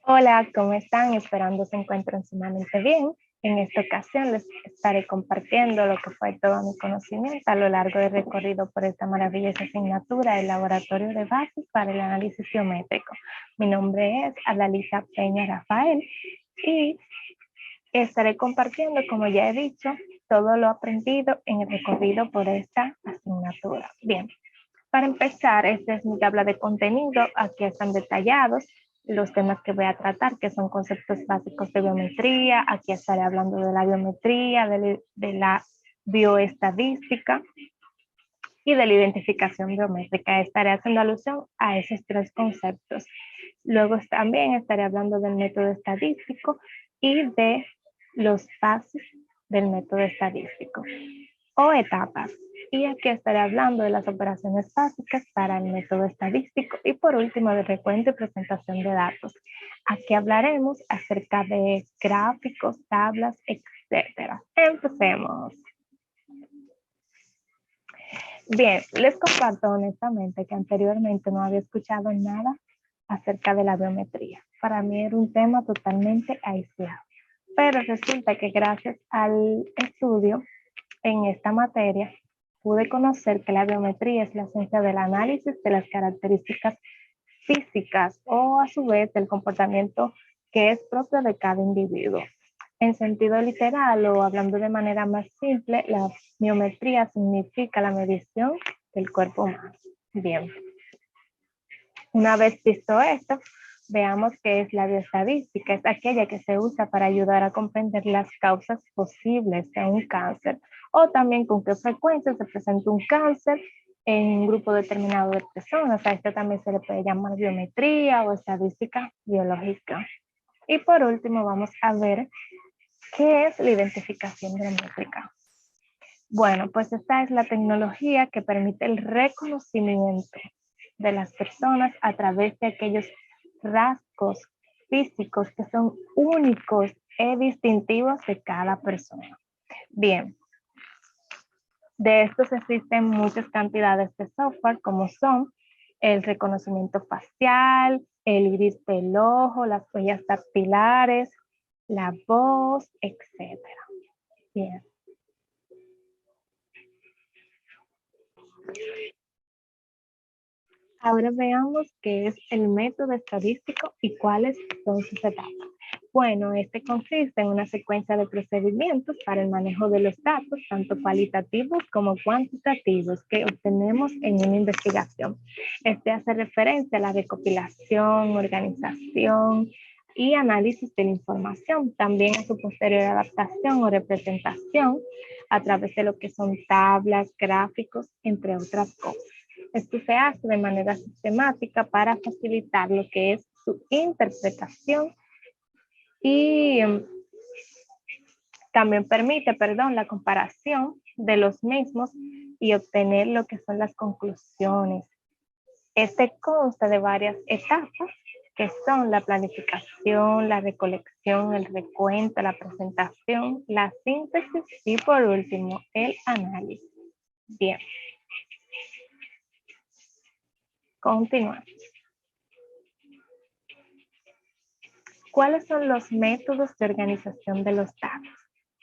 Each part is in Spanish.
Hola, ¿cómo están? Esperando se encuentren sumamente bien. En esta ocasión les estaré compartiendo lo que fue todo mi conocimiento a lo largo del recorrido por esta maravillosa asignatura, el Laboratorio de Bases para el Análisis Geométrico. Mi nombre es Adalisa Peña Rafael y estaré compartiendo, como ya he dicho, todo lo aprendido en el recorrido por esta asignatura. Bien, para empezar, esta es mi tabla de contenido. Aquí están detallados los temas que voy a tratar, que son conceptos básicos de biometría. Aquí estaré hablando de la biometría, de la bioestadística y de la identificación biométrica. Estaré haciendo alusión a esos tres conceptos. Luego también estaré hablando del método estadístico y de los pasos del método estadístico o etapas. Y aquí estaré hablando de las operaciones básicas para el método estadístico y por último de recuento y presentación de datos. Aquí hablaremos acerca de gráficos, tablas, etcétera. Empecemos. Bien, les comparto honestamente que anteriormente no había escuchado nada acerca de la biometría. Para mí era un tema totalmente aislado. Pero resulta que gracias al estudio en esta materia, pude conocer que la biometría es la ciencia del análisis de las características físicas o a su vez del comportamiento que es propio de cada individuo. En sentido literal o hablando de manera más simple, la biometría significa la medición del cuerpo humano. Bien, una vez visto esto, veamos qué es la bioestadística. Es aquella que se usa para ayudar a comprender las causas posibles de un cáncer o también con qué frecuencia se presenta un cáncer en un grupo determinado de personas. A esto también se le puede llamar biometría o estadística biológica. Y por último vamos a ver qué es la identificación biométrica. Bueno, pues esta es la tecnología que permite el reconocimiento de las personas a través de aquellos rasgos físicos que son únicos y distintivos de cada persona. Bien, de estos existen muchas cantidades de software como son el reconocimiento facial, el iris del ojo, las huellas dactilares, la voz, etc. Bien. Ahora veamos qué es el método estadístico y cuáles son sus etapas. Bueno, este consiste en una secuencia de procedimientos para el manejo de los datos, tanto cualitativos como cuantitativos, que obtenemos en una investigación. Este hace referencia a la recopilación, organización y análisis de la información, también a su posterior adaptación o representación a través de lo que son tablas, gráficos, entre otras cosas. Esto se hace de manera sistemática para facilitar lo que es su interpretación y también permite, la comparación de los mismos y obtener lo que son las conclusiones. Este consta de varias etapas que son la planificación, la recolección, el recuento, la presentación, la síntesis y por último el análisis. Bien. Continuamos. ¿Cuáles son los métodos de organización de los datos?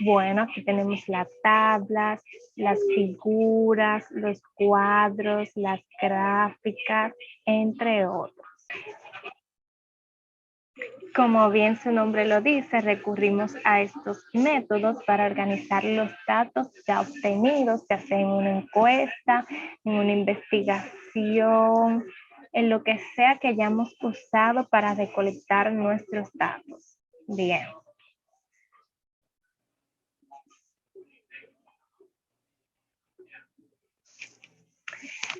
Bueno, aquí tenemos las tablas, las figuras, los cuadros, las gráficas, entre otros. Como bien su nombre lo dice, recurrimos a estos métodos para organizar los datos ya obtenidos, ya sea en una encuesta, en una investigación, en lo que sea que hayamos usado para recolectar nuestros datos. Bien.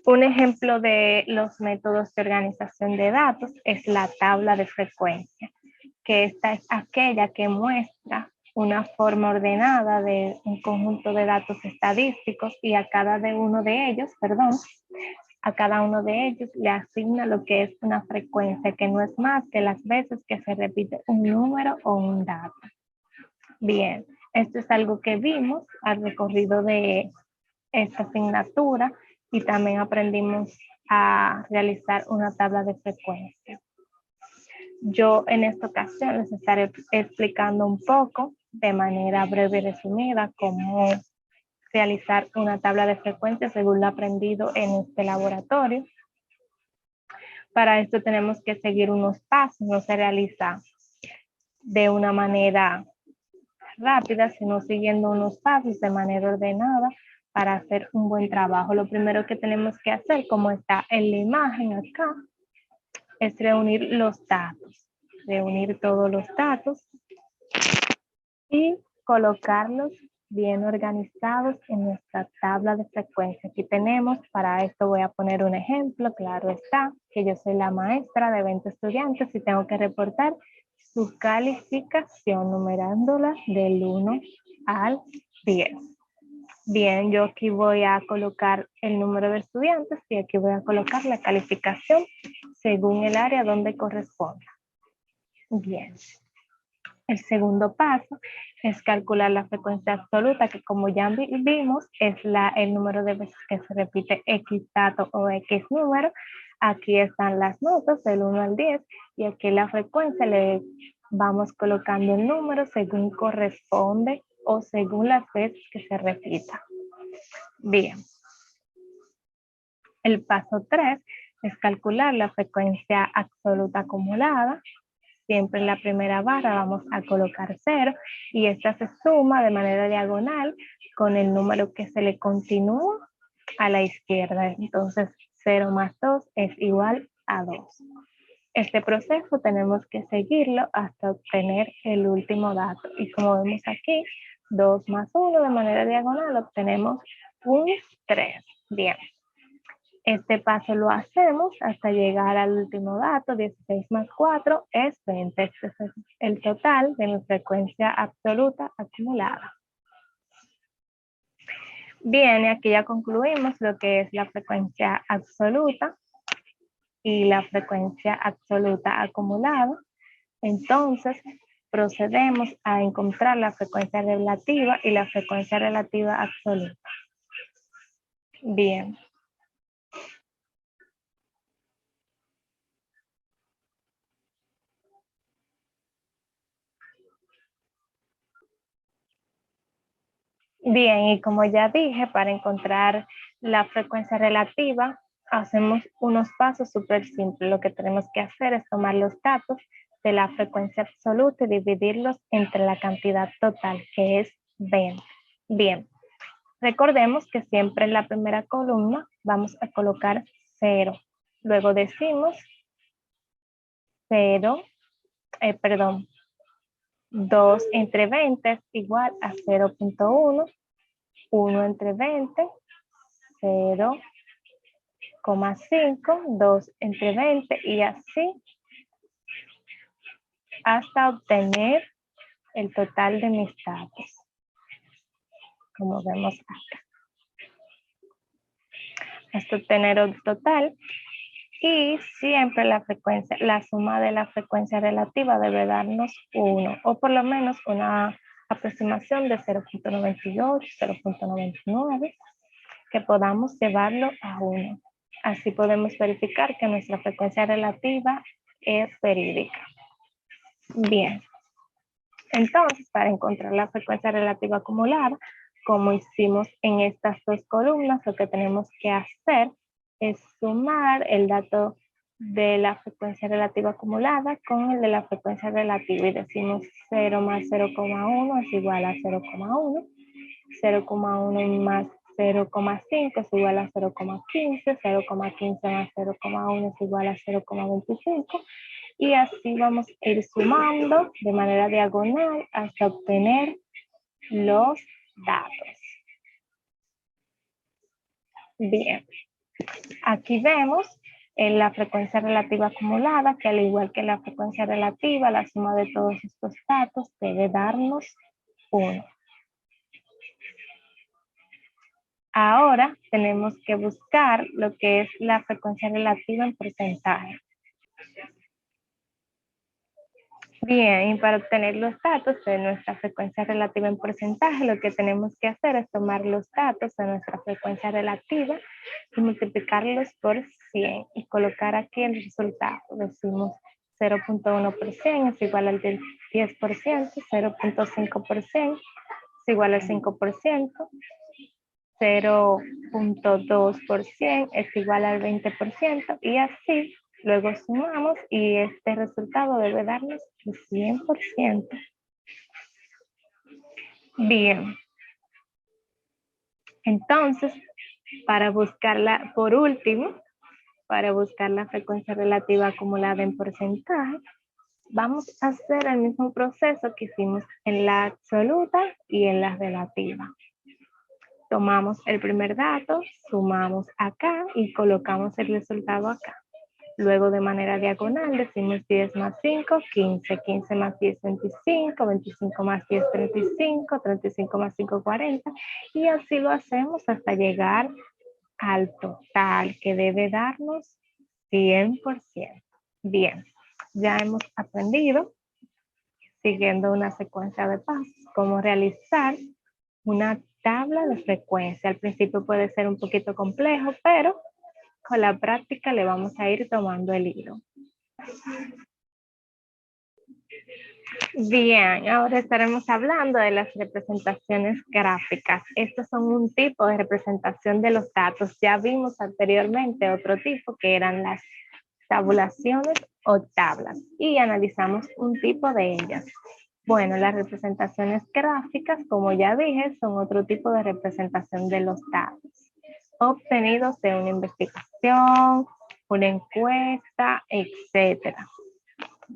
Un ejemplo de los métodos de organización de datos es la tabla de frecuencia, que esta es aquella que muestra una forma ordenada de un conjunto de datos estadísticos y a cada uno de ellos le asigna lo que es una frecuencia, que no es más que las veces que se repite un número o un dato. Bien, esto es algo que vimos al recorrido de esta asignatura y también aprendimos a realizar una tabla de frecuencia. Yo en esta ocasión les estaré explicando un poco de manera breve y resumida cómo realizar una tabla de frecuencias según lo aprendido en este laboratorio. Para esto tenemos que seguir unos pasos, no se realiza de una manera rápida, sino siguiendo unos pasos de manera ordenada para hacer un buen trabajo. Lo primero que tenemos que hacer, como está en la imagen acá, es reunir los datos, reunir todos los datos y colocarlos bien organizados en nuestra tabla de frecuencia. Aquí tenemos, para esto voy a poner un ejemplo, claro está, que yo soy la maestra de 20 estudiantes y tengo que reportar su calificación numerándola del 1 al 10. Bien, yo aquí voy a colocar el número de estudiantes y aquí voy a colocar la calificación según el área donde corresponda. Bien. El segundo paso es calcular la frecuencia absoluta, que como ya vimos, es el número de veces que se repite X dato o X número. Aquí están las notas del 1 al 10 y aquí la frecuencia le vamos colocando el número según corresponde o según las veces que se repita. Bien. El paso 3 es calcular la frecuencia absoluta acumulada. Siempre en la primera barra vamos a colocar 0 y esta se suma de manera diagonal con el número que se le continúa a la izquierda. Entonces 0 más 2 es igual a 2. Este proceso tenemos que seguirlo hasta obtener el último dato. Y como vemos aquí, 2 más 1 de manera diagonal obtenemos un 3. Bien. Este paso lo hacemos hasta llegar al último dato, 16 más 4 es 20. Este es el total de mi frecuencia absoluta acumulada. Bien, y aquí ya concluimos lo que es la frecuencia absoluta y la frecuencia absoluta acumulada. Entonces, procedemos a encontrar la frecuencia relativa y la frecuencia relativa absoluta. Bien. Bien, y como ya dije, para encontrar la frecuencia relativa, hacemos unos pasos súper simples. Lo que tenemos que hacer es tomar los datos de la frecuencia absoluta y dividirlos entre la cantidad total, que es 20. Bien, recordemos que siempre en la primera columna vamos a colocar 0. Luego decimos 0, 2 entre 20 es igual a 0.1. 1 entre 20, 0,5, 2 entre 20 y así hasta obtener el total de mis datos, como vemos acá. Hasta obtener el total y siempre la frecuencia, la suma de la frecuencia relativa debe darnos 1 o por lo menos una aproximación de 0.98, 0.99 que podamos llevarlo a 1. Así podemos verificar que nuestra frecuencia relativa es verídica. Bien. Entonces, para encontrar la frecuencia relativa acumulada, como hicimos en estas dos columnas, lo que tenemos que hacer es sumar el dato de la frecuencia relativa acumulada con el de la frecuencia relativa y decimos 0 más 0,1 es igual a 0,1, 0,1 más 0,5 es igual a 0,15, 0,15 más 0,1 es igual a 0,25 y así vamos a ir sumando de manera diagonal hasta obtener los datos. Bien, aquí vemos en la frecuencia relativa acumulada que al igual que la frecuencia relativa, la suma de todos estos datos debe darnos 1. Ahora tenemos que buscar lo que es la frecuencia relativa en porcentaje. Bien, y para obtener los datos de nuestra frecuencia relativa en porcentaje, lo que tenemos que hacer es tomar los datos de nuestra frecuencia relativa y multiplicarlos por 100 y colocar aquí el resultado. Decimos 0.1% es igual al 10%, 0.5% es igual al 5%, 0.2% es igual al 20% y así luego sumamos y este resultado debe darnos el 100%. Bien. Entonces, para buscarla, por último, para buscar la frecuencia relativa acumulada en porcentaje, vamos a hacer el mismo proceso que hicimos en la absoluta y en la relativa. Tomamos el primer dato, sumamos acá y colocamos el resultado acá. Luego de manera diagonal decimos 10 más 5, 15, 15 más 10, 25, 25 más 10, 35, 35 más 5, 40 y así lo hacemos hasta llegar al total que debe darnos 100%. Bien, ya hemos aprendido, siguiendo una secuencia de pasos, cómo realizar una tabla de frecuencia. Al principio puede ser un poquito complejo, pero con la práctica le vamos a ir tomando el hilo. Bien, ahora estaremos hablando de las representaciones gráficas. Estos son un tipo de representación de los datos. Ya vimos anteriormente otro tipo que eran las tabulaciones o tablas y analizamos un tipo de ellas. Bueno, las representaciones gráficas, como ya dije, son otro tipo de representación de los datos obtenidos de una investigación, una encuesta, etcétera.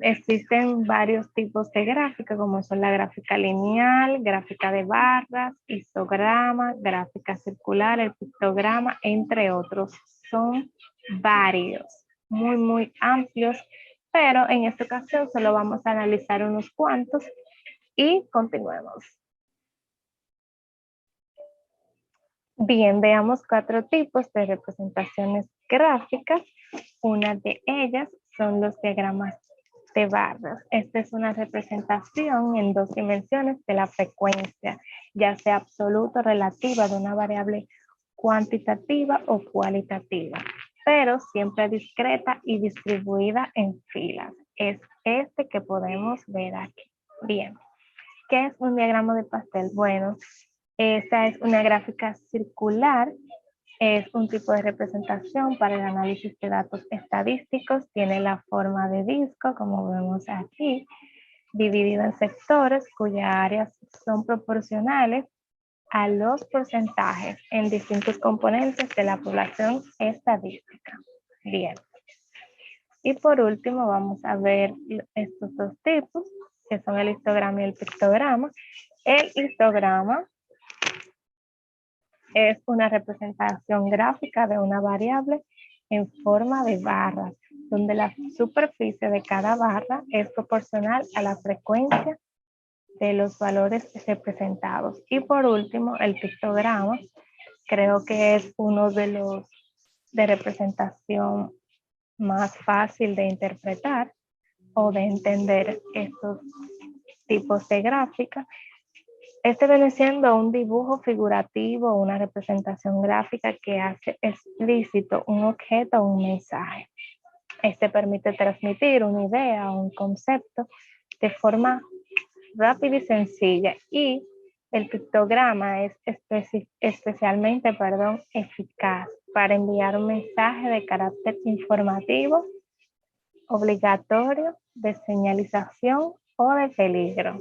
Existen varios tipos de gráfica, como son la gráfica lineal, gráfica de barras, histograma, gráfica circular, el pictograma, entre otros. Son varios, muy amplios, pero en esta ocasión solo vamos a analizar unos cuantos y continuemos. Bien, veamos 4 tipos de representaciones gráficas. Una de ellas son los diagramas de barras. Esta es una representación en 2 dimensiones de la frecuencia, ya sea absoluta o relativa de una variable cuantitativa o cualitativa, pero siempre discreta y distribuida en filas. Es este que podemos ver aquí. Bien, ¿qué es un diagrama de pastel? Bueno, esta es una gráfica circular. Es un tipo de representación para el análisis de datos estadísticos. Tiene la forma de disco, como vemos aquí, dividido en sectores cuyas áreas son proporcionales a los porcentajes en distintos componentes de la población estadística. Bien. Y por último vamos a ver estos 2 tipos, que son el histograma y el pictograma. El histograma es una representación gráfica de una variable en forma de barras, donde la superficie de cada barra es proporcional a la frecuencia de los valores representados. Y por último, el pictograma, creo que es uno de los de representación más fácil de interpretar o de entender estos tipos de gráfica. Este viene siendo un dibujo figurativo, una representación gráfica que hace explícito un objeto o un mensaje. Este permite transmitir una idea o un concepto de forma rápida y sencilla, y el pictograma es especialmente eficaz para enviar un mensaje de carácter informativo, obligatorio, de señalización o de peligro.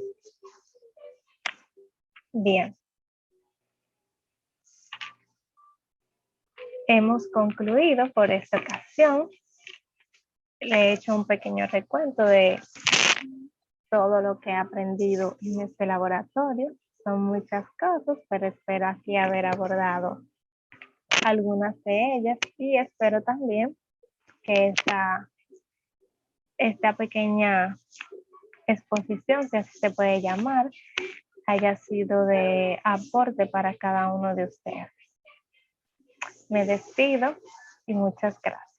Bien. Hemos concluido por esta ocasión. Le he hecho un pequeño recuento de todo lo que he aprendido en este laboratorio. Son muchas cosas, pero espero aquí haber abordado algunas de ellas y espero también que esta pequeña exposición, si así se puede llamar, haya sido de aporte para cada uno de ustedes. Me despido y muchas gracias.